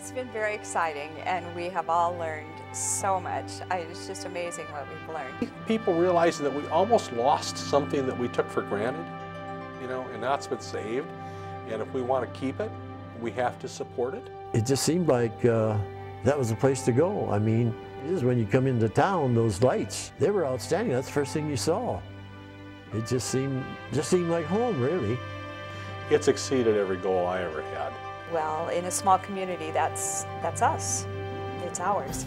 It's been very exciting, and we have all learned so much. It's just amazing what we've learned. People realize that we almost lost something that we took for granted, you know, and that's been saved. And if we want to keep it, we have to support it. It just seemed like that was the place to go. I mean, it is when you come into town, those lights, they were outstanding. That's the first thing you saw. It just seemed like home, really. It's exceeded every goal I ever had. Well, in a small community, that's us. It's ours.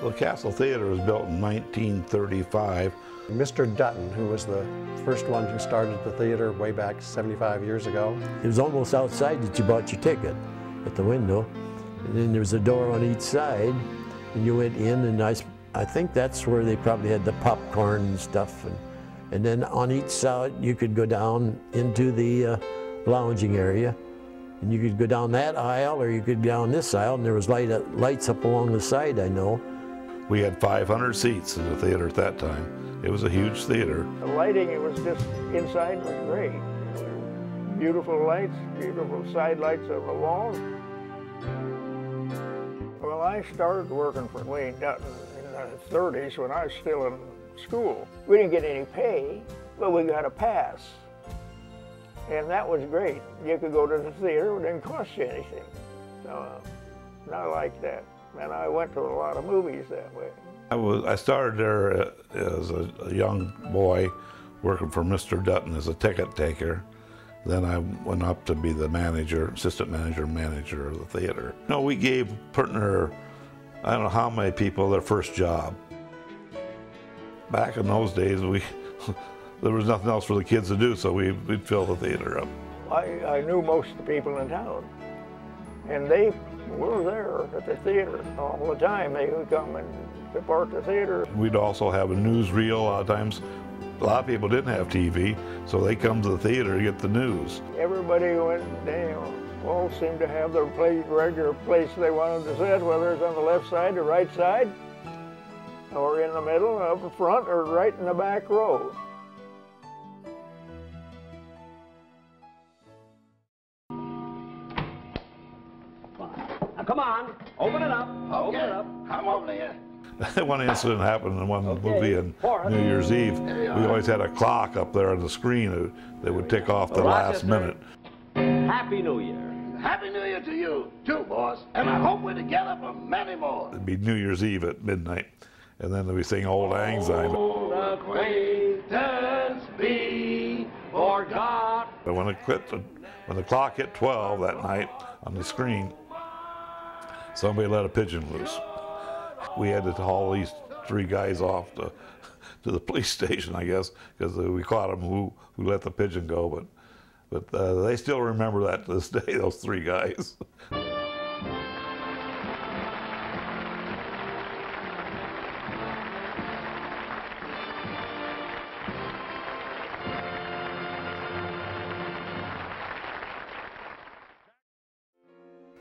The Castle Theater was built in 1935. Mr. Dutton, who was the first one who started the theater way back 75 years ago. It was almost outside that you bought your ticket, at the window. And then there was a door on each side, and you went in, and I think that's where they probably had the popcorn and stuff. And then on each side, you could go down into the lounging area. And you could go down that aisle, or you could go down this aisle, and there was lights up along the side, I know. We had 500 seats in the theater at that time. It was a huge theater. The lighting, it was just, inside was great. Beautiful lights, beautiful side lights on the walls. Well, I started working for Wayne Dutton in the 30s when I was still in school. We didn't get any pay, but we got a pass. And that was great. You could go to the theater, it didn't cost you anything. So I liked that. And I went to a lot of movies that way. I started there as a young boy working for Mr. Dutton as a ticket taker. Then I went up to be the manager, assistant manager of the theater. No, we gave partner, I don't know how many people their first job. Back in those days, there was nothing else for the kids to do, so we'd fill the theater up. I knew most of the people in town, and they were there at the theater all the time. They would come and support the theater. We'd also have a newsreel a lot of times. A lot of people didn't have TV, so they come to the theater to get the news. Everybody went, all seemed to have their regular place they wanted to sit, whether it's on the left side or right side, or in the middle, up front, or right in the back row. Come on, open it up. Okay. Open it up. I'm over there. One incident happened in one movie in New Year's Eve. We always had a clock up there on the screen that would tick off the last minute. Happy New Year. Happy New Year to you, too, boss. And I hope we're together for many more. It'd be New Year's Eve at midnight, and then we sing Old Lang Syne. Old acquaintance be forgot. But when the clock hit 12 that night on the screen, somebody let a pigeon loose. We had to haul these 3 guys off to the police station, I guess, because we caught them who let the pigeon go. But they still remember that to this day, those 3 guys.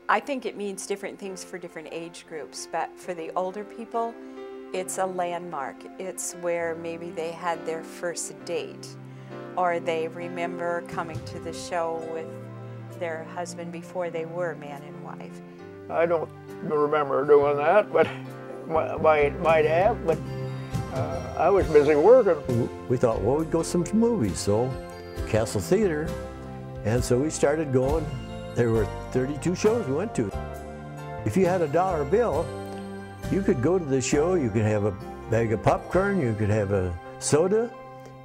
I think it means different things for different age groups, but for the older people, it's a landmark. It's where maybe they had their first date, or they remember coming to the show with their husband before they were man and wife. I don't remember doing that, but might have, but I was busy working. We thought, well, we'd go to some movies, so Castle Theater, and so we started going. There were 32 shows we went to. If you had a $1 bill, you could go to the show, you could have a bag of popcorn, you could have a soda,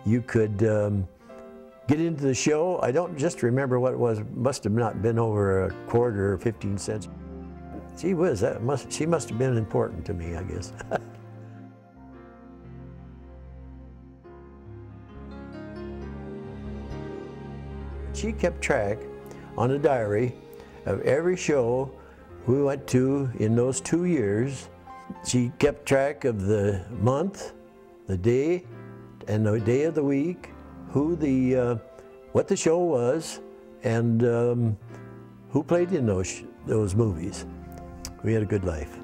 you could get into the show. I don't just remember what it was, must have not been over a quarter or 15 cents. Gee whiz, she must have been important to me, I guess. She kept track on a diary of every show we went to in those 2 years. She kept track of the month, the day, and the day of the week, what the show was, and who played in those movies. We had a good life.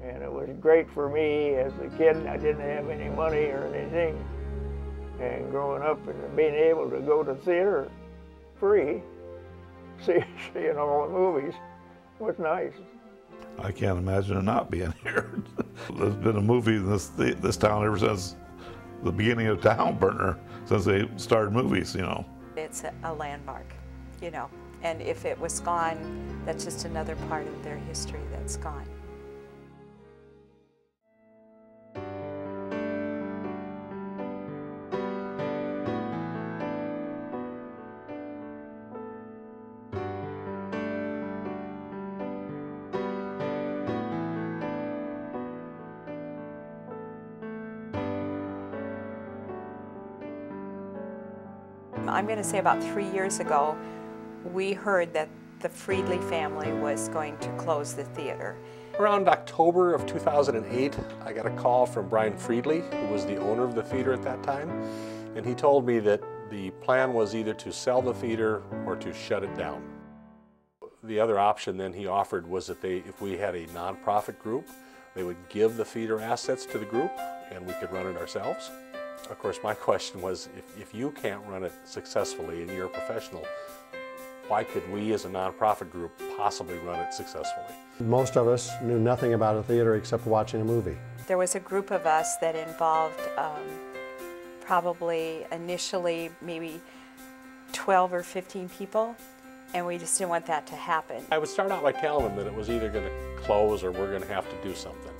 And it was great for me as a kid. I didn't have any money or anything. And growing up and being able to go to theater free, seeing all the movies was nice. I can't imagine it not being here. There's been a movie in this town ever since the beginning of Town Burner, since they started movies, you know. It's a landmark, you know, and if it was gone, that's just another part of their history that's gone. I'm going to say about 3 years ago, we heard that the Friedley family was going to close the theater. Around October of 2008, I got a call from Brian Friedley, who was the owner of the theater at that time, and he told me that the plan was either to sell the theater or to shut it down. The other option then he offered was that if we had a nonprofit group, they would give the theater assets to the group and we could run it ourselves. Of course, my question was, if you can't run it successfully and you're a professional, why could we as a nonprofit group possibly run it successfully? Most of us knew nothing about a theater except watching a movie. There was a group of us that involved probably initially maybe 12 or 15 people, and we just didn't want that to happen. I would start out by telling them that it was either going to close or we're going to have to do something.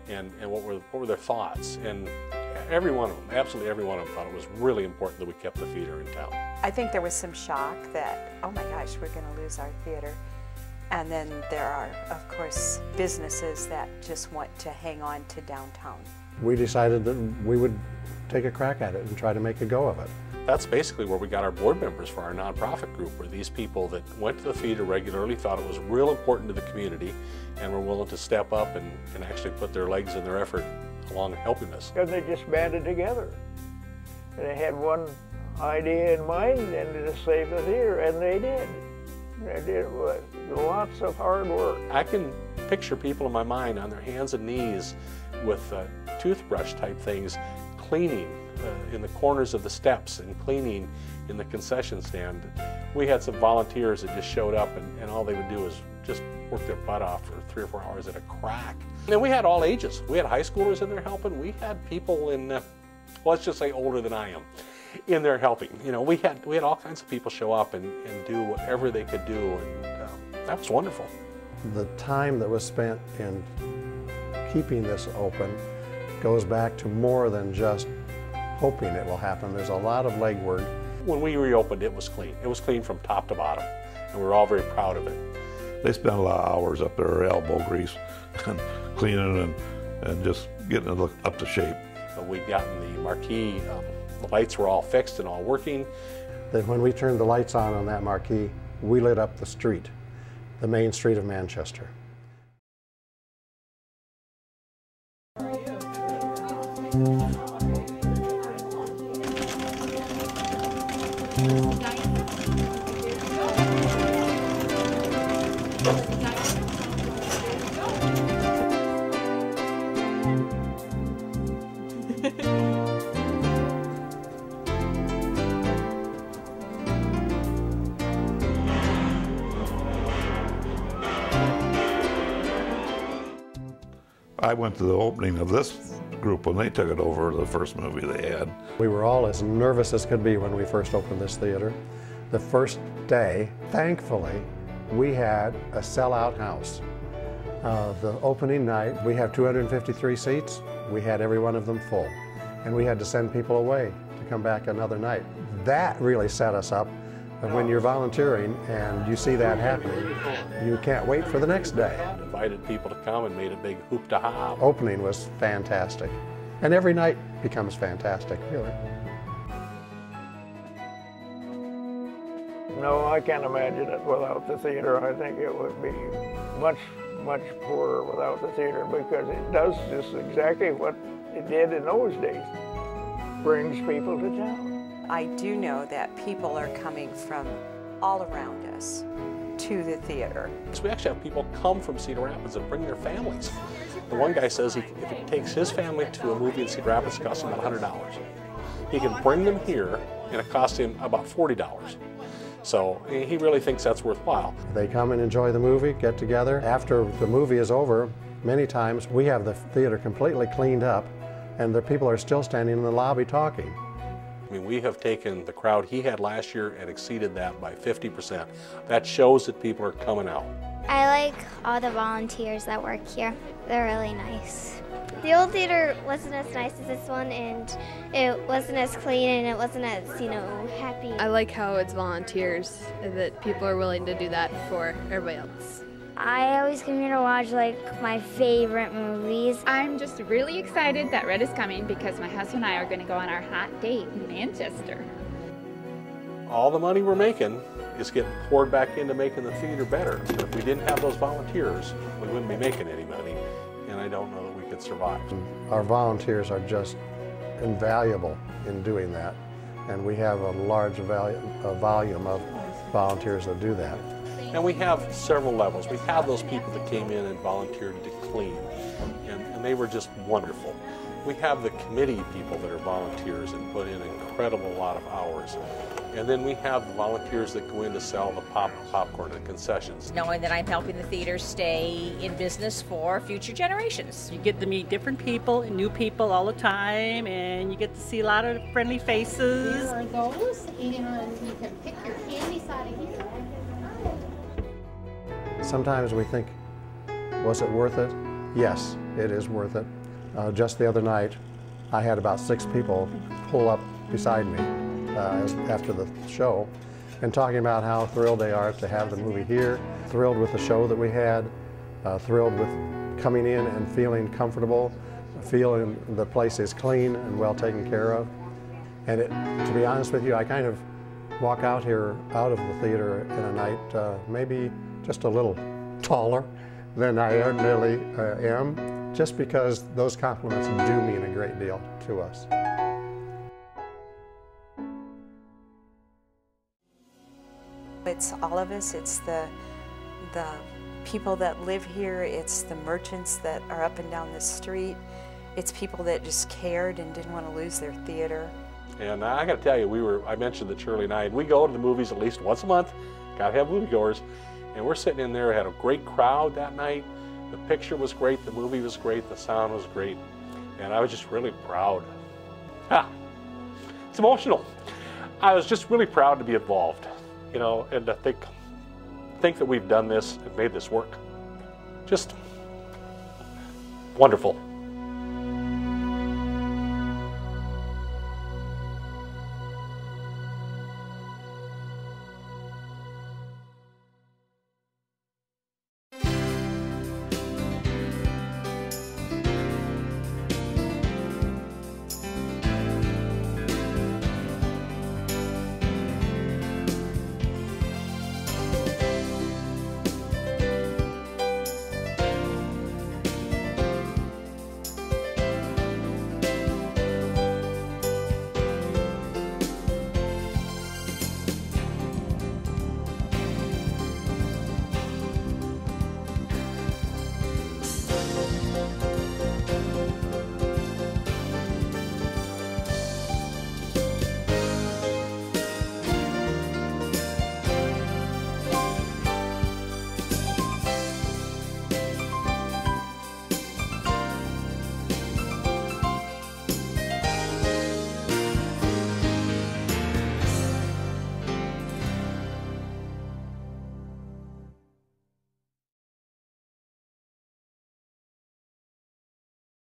And what were their thoughts? And every one of them, absolutely every one of them, thought it was really important that we kept the theater in town. I think there was some shock that, oh my gosh, we're going to lose our theater. And then there are, of course, businesses that just want to hang on to downtown. We decided that we would take a crack at it and try to make a go of it. That's basically where we got our board members for our nonprofit group, were these people that went to the theater regularly, thought it was real important to the community, and were willing to step up and actually put their legs and their effort along helping us. Because they just banded together. And they had one idea in mind, and to save the theater, and they did. They did with lots of hard work. I can picture people in my mind on their hands and knees with toothbrush type things, cleaning in the corners of the steps and cleaning in the concession stand. We had some volunteers that just showed up and all they would do is just work their butt off for 3 or 4 hours at a crack. And we had all ages. We had high schoolers in there helping. We had people in, well, let's just say older than I am, in there helping. You know, we had all kinds of people show up and do whatever they could do, and that was wonderful. The time that was spent in keeping this open goes back to more than just hoping it will happen. There's a lot of legwork. When we reopened, it was clean. It was clean from top to bottom, and we were all very proud of it. They spent a lot of hours up there, elbow grease, and cleaning and just getting it up to shape. So we'd gotten the marquee, the lights were all fixed and all working. Then when we turned the lights on that marquee, we lit up the street, the main street of Manchester. I went to the opening of this group when they took it over, the first movie they had. We were all as nervous as could be when we first opened this theater. The first day, thankfully, we had a sellout house. The opening night, we have 253 seats. We had every one of them full. And we had to send people away to come back another night. That really set us up. And when you're volunteering and you see that happening, you can't wait for the next day. Invited people to come and made a big hoop-de-ha. Opening was fantastic. And every night becomes fantastic, really. No, I can't imagine it without the theater. I think it would be much, much poorer without the theater because it does just exactly what it did in those days. Brings people to town. I do know that people are coming from all around us to the theater. So we actually have people come from Cedar Rapids and bring their families. The one guy says if he takes his family to a movie in Cedar Rapids, it costs him about $100. He can bring them here and it costs him about $40. So he really thinks that's worthwhile. They come and enjoy the movie, get together. After the movie is over, many times we have the theater completely cleaned up and the people are still standing in the lobby talking. I mean, we have taken the crowd he had last year and exceeded that by 50%. That shows that people are coming out. I like all the volunteers that work here. They're really nice. The old theater wasn't as nice as this one, and it wasn't as clean, and it wasn't as, happy. I like how it's volunteers, and that people are willing to do that for everybody else. I always come here to watch, my favorite movies. I'm just really excited that Red is coming because my husband and I are going to go on our hot date in Manchester. All the money we're making is getting poured back into making the theater better. But if we didn't have those volunteers, we wouldn't be making any money, and I don't know that we could survive. Our volunteers are just invaluable in doing that, and we have a large volume of volunteers that do that. And we have several levels. We have those people that came in and volunteered to clean, and they were just wonderful. We have the committee people that are volunteers and put in an incredible lot of hours. And then we have the volunteers that go in to sell the popcorn and concessions. Knowing that I'm helping the theater stay in business for future generations. You get to meet different people and new people all the time, and you get to see a lot of friendly faces. Here are those, and you can pick your candies out of here. Sometimes we think, was it worth it? Yes, it is worth it. Just the other night, I had about 6 people pull up beside me after the show and talking about how thrilled they are to have the movie here, thrilled with the show that we had, thrilled with coming in and feeling comfortable, feeling the place is clean and well taken care of. And to be honest with you, I kind of walk out here, out of the theater in a night, maybe just a little taller than I ordinarily am, just because those compliments do mean a great deal to us. It's all of us. It's the people that live here. It's the merchants that are up and down the street. It's people that just cared and didn't want to lose their theater. And I got to tell you, I mentioned that Shirley and I, we go to the movies at least once a month. Got to have moviegoers. And we're sitting in there, had a great crowd that night. The picture was great, the movie was great, the sound was great. And I was just really proud. It's emotional. I was just really proud to be involved, and to think that we've done this and made this work. Just wonderful.